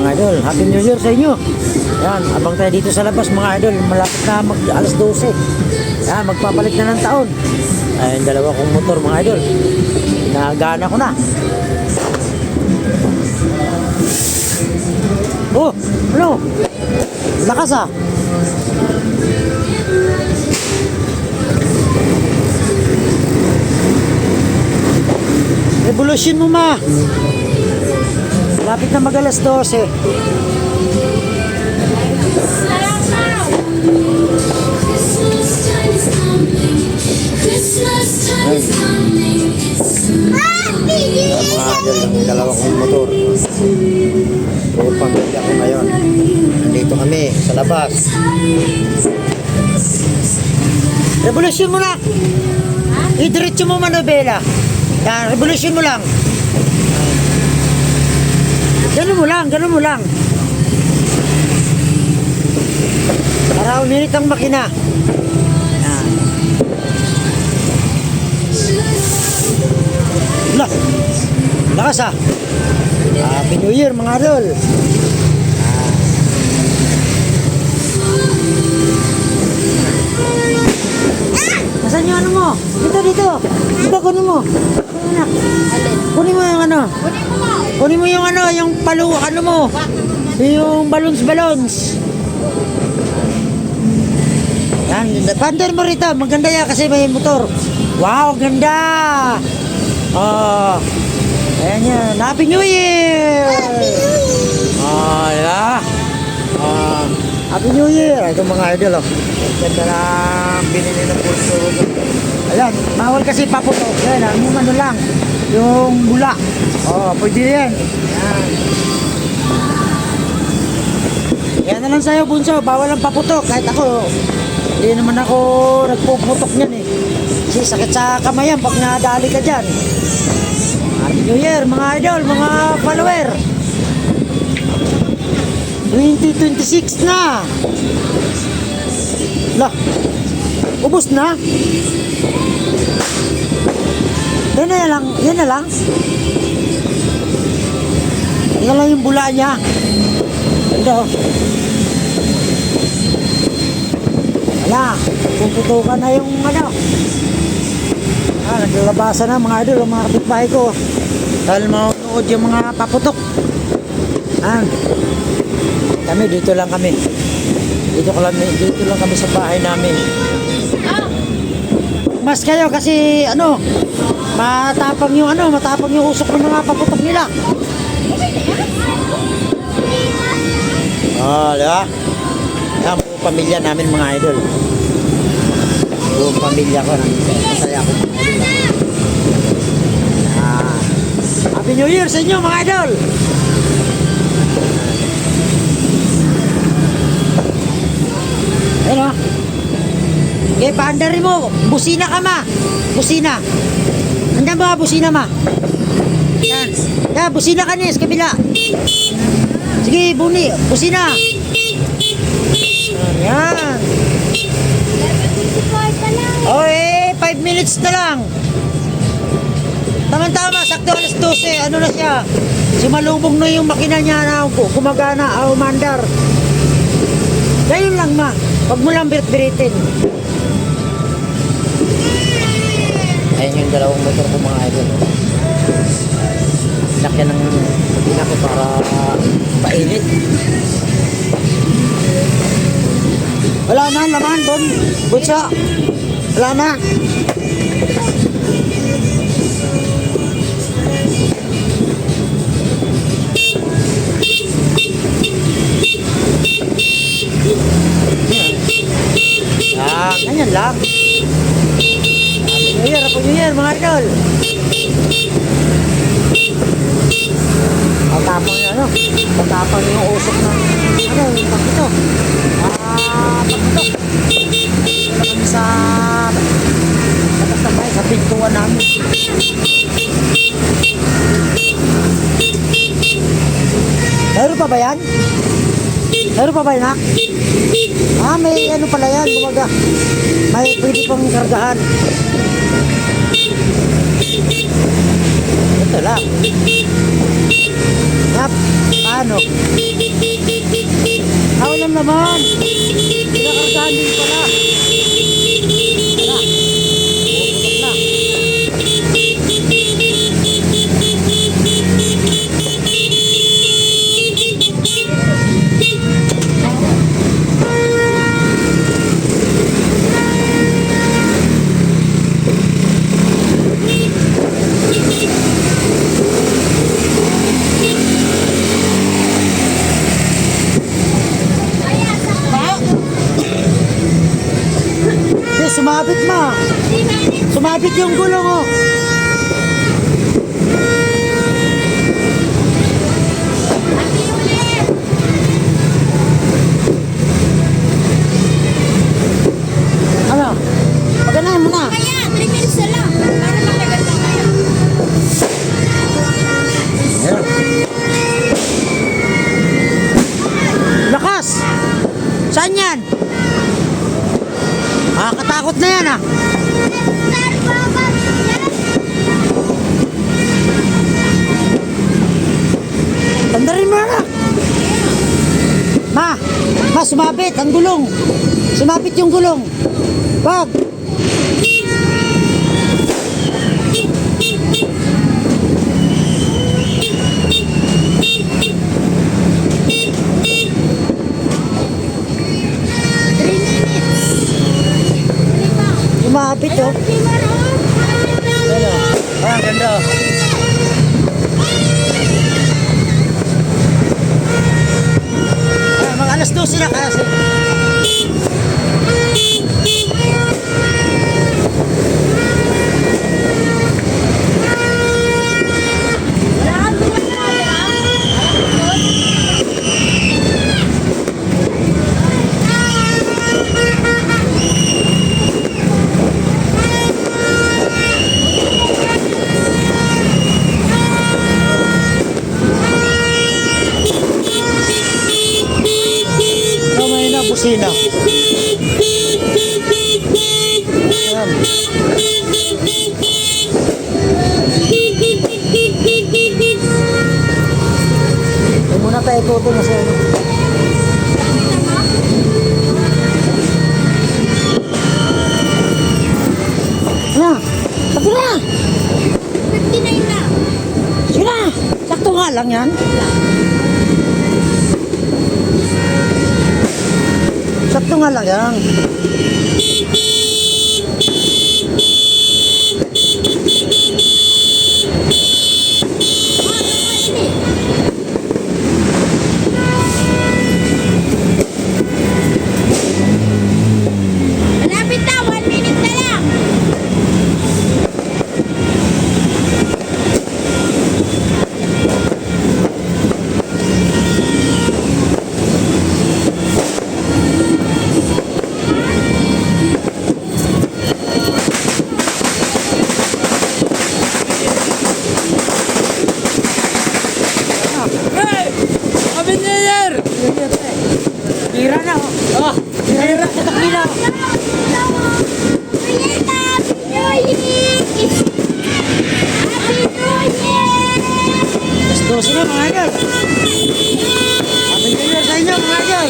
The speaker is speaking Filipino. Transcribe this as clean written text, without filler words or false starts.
mga idol, Happy New Year sa inyo. Yan, abang tayo dito sa labas mga idol. Malapit na mag alas 12. Yan, magpapalit na ng taon. Ayun, dalawa kong motor mga idol. Nagana ko na. Oh, ano? Lakas ah. Revolution mo ma. Lapit na mag alas 12. Ang dalawa kong motor. Upang ganda ko ngayon. Nandito kami sa labas. Revolution mo na. Idiretso mo manobela. Yan, revolution mo lang. Ganun mo lang, ganun mo lang. Para uminit ang makina. Yan. Lah, lakas ah. Happy New Year mga idol. Nasaan yung ano mo? Dito, dito. Dito, kunin mo. Kunin mo yung ano. Kunin mo yung ano, yung palu, ano mo. Yung balloons. Yan, pander mo rito. Maganda yan kasi may motor. Wow, ganda. Oh, ayan yan. Happy New Year! Oh, yeah. Happy New Year! Ito mga idol, oh. Ganda lang binili ng pulso. Ayan, bawal kasi paputok. Yan, yung ano lang. Yung bula. Oh, pwede yan. Yan. Yan na lang sa'yo, bunso. Bawal ang paputok. Kahit ako, hindi naman ako nagpuputok niyan eh. Kasi sakit sa kamay yan pag nadali ka dyan. Happy New Year mga idol, mga follower. 2026 na. Lah, ubos na. Yan na lang, yan na lang. Yan lang yung bula niya. Ganda oh. Wala, puputukan na yung ano. Naglalabasan na mga idol, ang mga kapitbahay ko. Dahil maunood yung mga paputok. Kami dito lang kami. Dito lang kami sa bahay namin. Mas kayo kasi ano, matapang yung usok ng mga paputok nila. Diba? Yan, buong pamilya namin mga idol. Buong pamilya ko. Masaya ako mga idol. Happy New Year sa inyo mga idol. Ayun o. Okay, paandarin mo. Busina ka ma. Busina. Andan ba busina ma? Yan. Yan, busina ka niya sa kabila. Sige, buni. Busina. Yan. Okay, 5 minutes na lang. Tama-tama, sakto alas 12. Ano na siya? Sumalubong na yung makina niya na gumagana, umandar. Ganyan lang ma. Huwag mo lang birit-biritin. Ayan yung dalawang motor ko mga idol. Lakyan ng makina ko para painit. Wala na, laman, Bon. Butsa. Wala na. Ganyan lang. Happy New Year mga idol. Patapang yung ano, patapang yung usok ng ano, yung pagkito. Pagkito. Wala kami sa labas na bahay, sa pintuan namin. Meron pa ba yan? Meron pa ba yan, ha? May ano pala yan, bumaga. May pwede pang kargahan. Ito lang. Paano? naman. Pinakargahan din pala. Wala. Puputok na. Sumabit ma. Sumabit yung gulong oh. Ano? Paganahin mo na. Kaya, 3 minutes na lang. Para matagal na kayo. Lakas! Saan yan? Katakot na yan ah. Tandarin mo na. Ma, sumabit ang gulong. Sumabit yung gulong. Wag. Sumabit oh. Ano? Ah, ganda oh. Mga alas 12 na kasi. Kamay na busina. Ayan. Huwag muna tayo ikutin na sa ano. Na, sabi na. 59 na. Sina, sakto nga lang yan. Sakto nga lang yan. Malapit na, 1 minute na lang. Tira na oh. Oh, tira na. Putok nila. Alas 12 na mga idol. Happy New Year sa inyo mga idol.